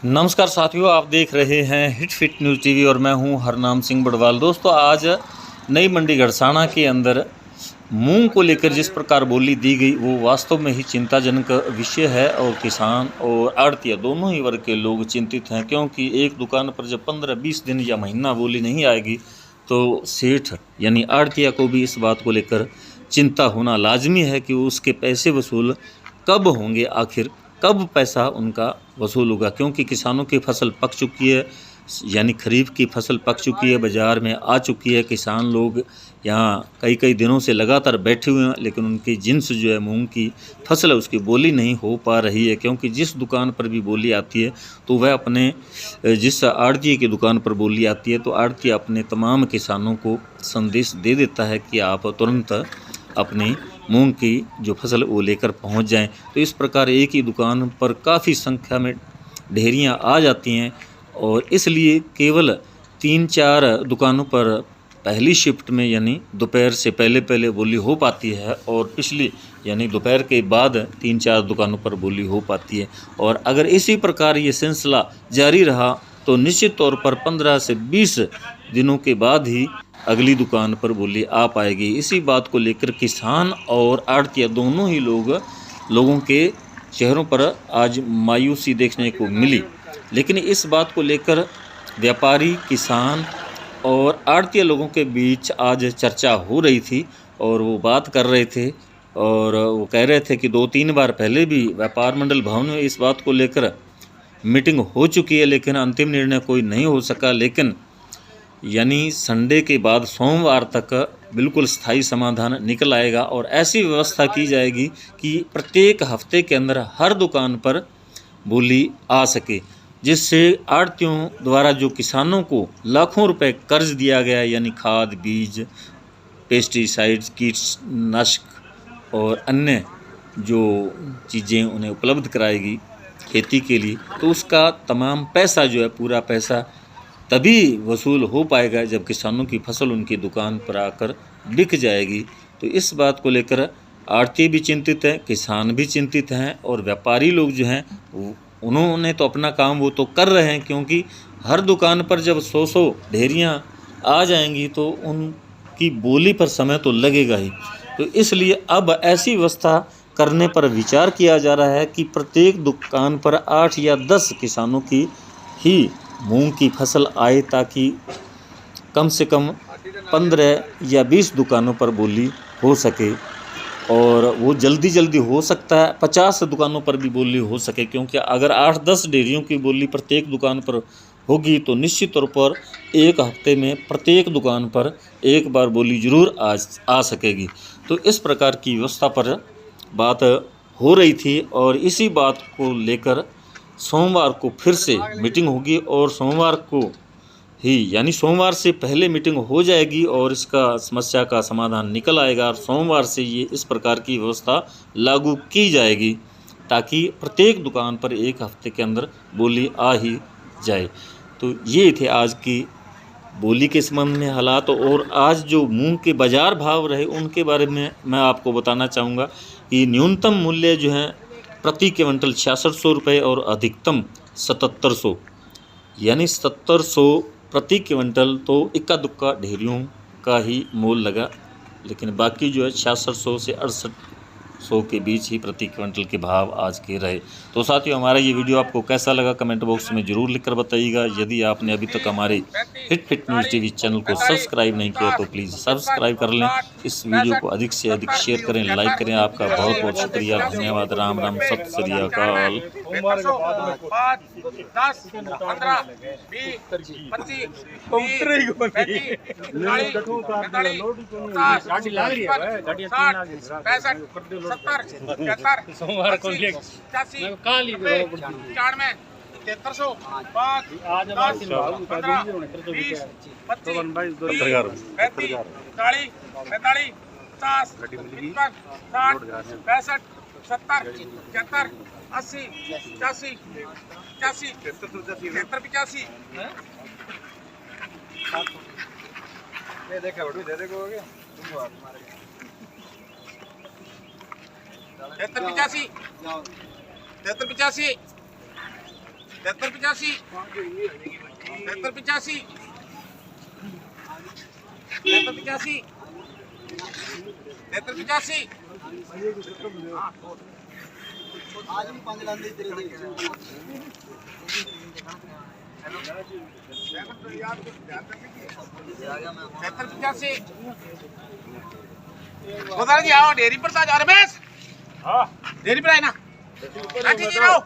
नमस्कार साथियों, आप देख रहे हैं हिट फिट न्यूज़ टीवी और मैं हूं हरनाम सिंह बड़वाल। दोस्तों, आज नई मंडी गड़साना के अंदर मूंग को लेकर जिस प्रकार बोली दी गई वो वास्तव में ही चिंताजनक विषय है और किसान और आड़तिया दोनों ही वर्ग के लोग चिंतित हैं, क्योंकि एक दुकान पर जब 15-20 दिन या महीना बोली नहीं आएगी तो सेठ यानी आड़तिया को भी इस बात को लेकर चिंता होना लाजमी है कि उसके पैसे वसूल कब होंगे, आखिर कब पैसा उनका वसूल होगा। क्योंकि किसानों की फसल पक चुकी है, यानी खरीफ की फसल पक चुकी है, बाज़ार में आ चुकी है। किसान लोग यहाँ कई कई दिनों से लगातार बैठे हुए हैं, लेकिन उनकी जिन्स जो है मूंग की फसल है उसकी बोली नहीं हो पा रही है। क्योंकि जिस दुकान पर भी बोली आती है तो वह अपने जिस आड़तिये की दुकान पर बोली आती है तो आड़तिया अपने तमाम किसानों को संदेश दे देता है कि आप तुरंत अपनी मूंग की जो फसल वो लेकर पहुंच जाएं। तो इस प्रकार एक ही दुकान पर काफ़ी संख्या में ढेरियां आ जाती हैं और इसलिए केवल 3-4 दुकानों पर पहली शिफ्ट में यानी दोपहर से पहले पहले बोली हो पाती है और पिछली यानी दोपहर के बाद 3-4 दुकानों पर बोली हो पाती है। और अगर इसी प्रकार ये सिलसिला जारी रहा तो निश्चित तौर पर 15 से 20 दिनों के बाद ही अगली दुकान पर बोली आ पाएगी। इसी बात को लेकर किसान और आड़तिया दोनों ही लोगों के चेहरों पर आज मायूसी देखने को मिली। लेकिन इस बात को लेकर व्यापारी, किसान और आड़तिया लोगों के बीच आज चर्चा हो रही थी और वो बात कर रहे थे और वो कह रहे थे कि 2-3 बार पहले भी व्यापार मंडल भवन में इस बात को लेकर मीटिंग हो चुकी है, लेकिन अंतिम निर्णय कोई नहीं हो सका। लेकिन यानी संडे के बाद सोमवार तक बिल्कुल स्थायी समाधान निकल आएगा और ऐसी व्यवस्था की जाएगी कि प्रत्येक हफ्ते के अंदर हर दुकान पर बोली आ सके, जिससे आड़तियों द्वारा जो किसानों को लाखों रुपए कर्ज दिया गया है, यानी खाद, बीज, पेस्टिसाइड्स, कीटनाशक और अन्य जो चीज़ें उन्हें उपलब्ध कराएगी खेती के लिए, तो उसका तमाम पैसा जो है, पूरा पैसा तभी वसूल हो पाएगा जब किसानों की फसल उनकी दुकान पर आकर बिक जाएगी। तो इस बात को लेकर आड़ती भी चिंतित हैं, किसान भी चिंतित हैं और व्यापारी लोग जो हैं उन्होंने तो अपना काम वो तो कर रहे हैं, क्योंकि हर दुकान पर जब 100 ढेरियाँ आ जाएंगी तो उनकी बोली पर समय तो लगेगा ही। तो इसलिए अब ऐसी व्यवस्था करने पर विचार किया जा रहा है कि प्रत्येक दुकान पर 8 या 10 किसानों की ही मूंग की फसल आए, ताकि कम से कम 15 या 20 दुकानों पर बोली हो सके। और वो जल्दी हो सकता है 50 दुकानों पर भी बोली हो सके, क्योंकि अगर 8-10 डेयरियों की बोली प्रत्येक दुकान पर होगी तो निश्चित तौर पर एक हफ्ते में प्रत्येक दुकान पर एक बार बोली जरूर आ सकेगी। तो इस प्रकार की व्यवस्था पर बात हो रही थी और इसी बात को लेकर सोमवार को फिर से मीटिंग होगी और सोमवार को ही यानी सोमवार से पहले मीटिंग हो जाएगी और इसका समस्या का समाधान निकल आएगा और सोमवार से ये इस प्रकार की व्यवस्था लागू की जाएगी, ताकि प्रत्येक दुकान पर एक हफ्ते के अंदर बोली आ ही जाए। तो ये थे आज की बोली के संबंध में हालात। और आज जो मूंग के बाज़ार भाव रहे उनके बारे में मैं आपको बताना चाहूँगा कि न्यूनतम मूल्य जो है प्रति क्विंटल 6600 रुपये और अधिकतम 7700, यानी 7700 प्रति क्विंटल। तो इक्का दुक्का ढेरियों का ही मोल लगा, लेकिन बाकी जो है 6600 से 6800 के बीच ही प्रति क्विंटल के भाव आज के रहे। तो साथियों, हमारा ये वीडियो आपको कैसा लगा कमेंट बॉक्स में ज़रूर लिखकर बताइएगा। यदि आपने अभी तक हमारे hit fit news TV channel को सब्सक्राइब नहीं किया तो प्लीज़ सब्सक्राइब कर लें। इस वीडियो को अधिक से अधिक शेयर करें, लाइक करें। आपका बहुत बहुत शुक्रिया, धन्यवाद। राम राम, सत श्री अकाल। सोमवार को 7300 5 आज 10 15 20 25 30 35 40 45 50 55 60 65 70 75 80 85 85 75 ये देखा बड़ू दे देखो हो गया 73 85 73 85 73 85 आज भी 5 लाख तेरे से जी आओ डेयरी पर जा रमेश डेयरी पर आए ना राठी जी रहो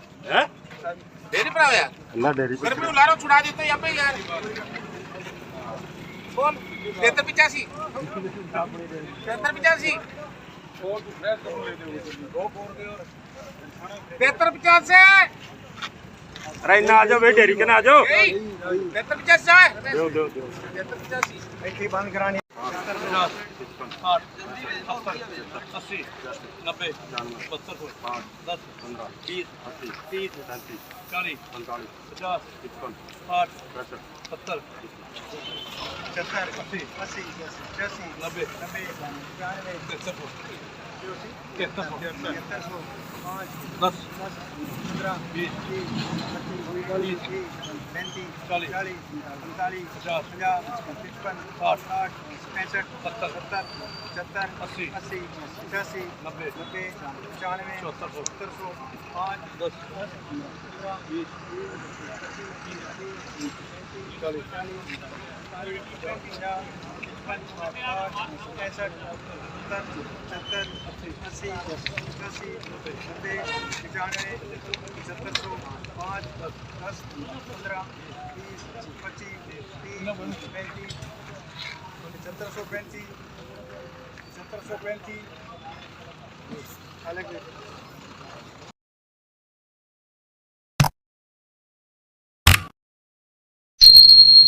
डेयरी पर आओ यार अल्लाह डेरी घर पे उलारो छुड़ा देते यहाँ पे यार बोल 73 85 73 अरे ना आ जाओ भाई डेरी के ना आ जाओ 73 से दो 73 ऐसे बंद करानी 80 90 70 10 15 20 30 40 50 60 70 80 85 90 अलग